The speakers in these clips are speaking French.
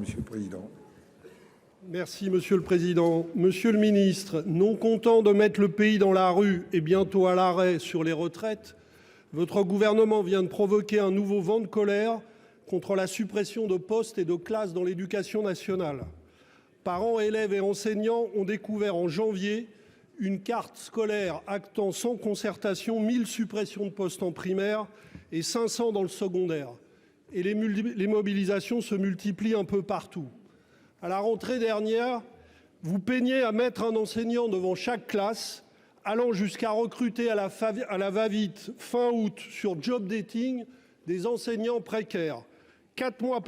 Monsieur le Président. Merci Monsieur le Président. Monsieur le Ministre, non content de mettre le pays dans la rue et bientôt à l'arrêt sur les retraites, votre gouvernement vient de provoquer un nouveau vent de colère contre la suppression de postes et de classes dans l'éducation nationale. Parents, élèves et enseignants ont découvert en janvier une carte scolaire actant sans concertation 1000 suppressions de postes en primaire et 500 dans le secondaire. Et les mobilisations se multiplient un peu partout. À la rentrée dernière, vous peignez à mettre un enseignant devant chaque classe, allant jusqu'à recruter à la va-vite fin août sur job dating des enseignants précaires. 4 mois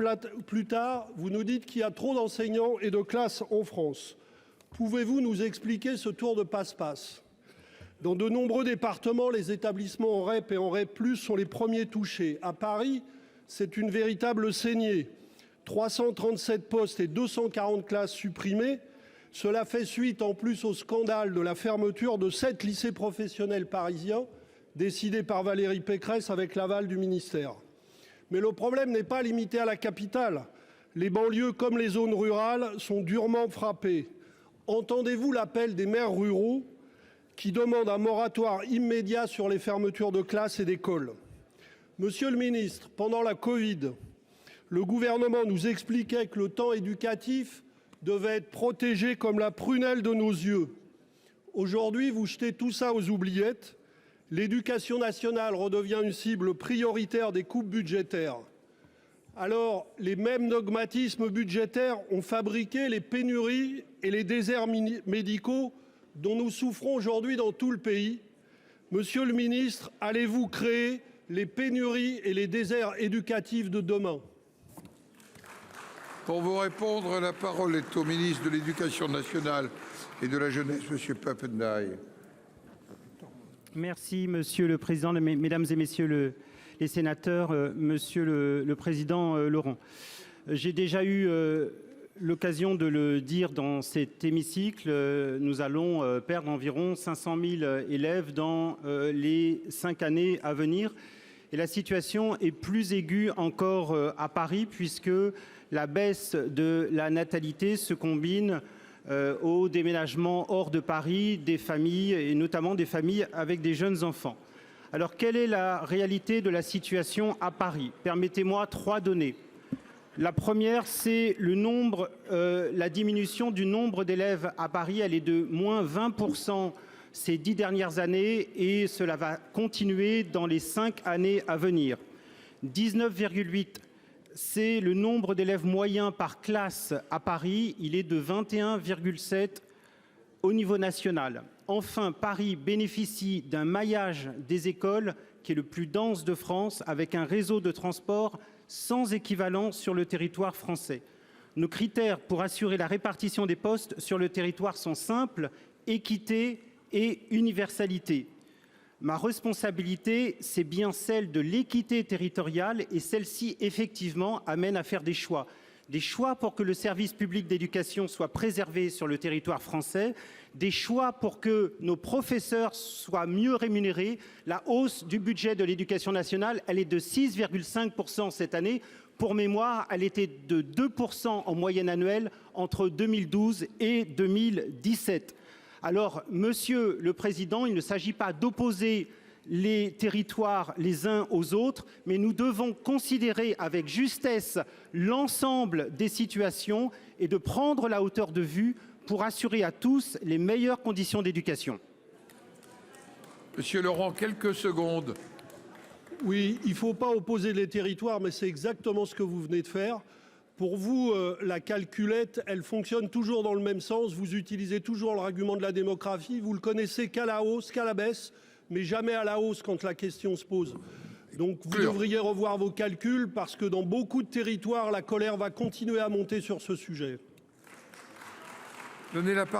plus tard, vous nous dites qu'il y a trop d'enseignants et de classes en France. Pouvez-vous nous expliquer ce tour de passe-passe? Dans de nombreux départements, les établissements en REP et en REP+ sont les premiers touchés. À Paris, c'est une véritable saignée. 337 postes et 240 classes supprimées. Cela fait suite en plus au scandale de la fermeture de 7 lycées professionnels parisiens, décidé par Valérie Pécresse avec l'aval du ministère. Mais le problème n'est pas limité à la capitale. Les banlieues comme les zones rurales sont durement frappées. Entendez-vous l'appel des maires ruraux qui demandent un moratoire immédiat sur les fermetures de classes et d'écoles? Monsieur le ministre, pendant la Covid, le gouvernement nous expliquait que le temps éducatif devait être protégé comme la prunelle de nos yeux. Aujourd'hui, vous jetez tout ça aux oubliettes. L'éducation nationale redevient une cible prioritaire des coupes budgétaires. Alors, les mêmes dogmatismes budgétaires ont fabriqué les pénuries et les déserts médicaux dont nous souffrons aujourd'hui dans tout le pays. Monsieur le ministre, allez-vous créer les pénuries et les déserts éducatifs de demain? Pour vous répondre, la parole est au ministre de l'Éducation nationale et de la jeunesse, Monsieur Pap Ndiaye. Merci Monsieur le Président, Mesdames et Messieurs les sénateurs, Monsieur le Président Laurent. J'ai déjà eu l'occasion de le dire dans cet hémicycle, nous allons perdre environ 500 000 élèves dans les 5 années à venir. Et la situation est plus aiguë encore à Paris puisque la baisse de la natalité se combine au déménagement hors de Paris des familles et notamment des familles avec des jeunes enfants. Alors quelle est la réalité de la situation à Paris? Permettez-moi 3 données. La première, c'est le nombre, la diminution du nombre d'élèves à Paris. Elle est de moins 20% ces 10 dernières années et cela va continuer dans les 5 années à venir. 19,8, c'est le nombre d'élèves moyens par classe à Paris. Il est de 21,7 au niveau national. Enfin, Paris bénéficie d'un maillage des écoles qui est le plus dense de France, avec un réseau de transport sans équivalent sur le territoire français. Nos critères pour assurer la répartition des postes sur le territoire sont simples: équité et universalité. Ma responsabilité, c'est bien celle de l'équité territoriale et celle-ci, effectivement, amène à faire des choix. Des choix pour que le service public d'éducation soit préservé sur le territoire français, des choix pour que nos professeurs soient mieux rémunérés. La hausse du budget de l'éducation nationale, elle est de 6,5% cette année. Pour mémoire, elle était de 2% en moyenne annuelle entre 2012 et 2017. Alors, Monsieur le Président, il ne s'agit pas d'opposer les territoires les uns aux autres, mais nous devons considérer avec justesse l'ensemble des situations et de prendre la hauteur de vue pour assurer à tous les meilleures conditions d'éducation. Monsieur Laurent, quelques secondes. Oui, il ne faut pas opposer les territoires, mais c'est exactement ce que vous venez de faire. Pour vous, la calculette, elle fonctionne toujours dans le même sens. Vous utilisez toujours l'argument de la démographie. Vous le connaissez qu'à la hausse, qu'à la baisse, mais jamais à la hausse quand la question se pose. Donc vous devriez revoir vos calculs parce que dans beaucoup de territoires, la colère va continuer à monter sur ce sujet. Donnez la parole.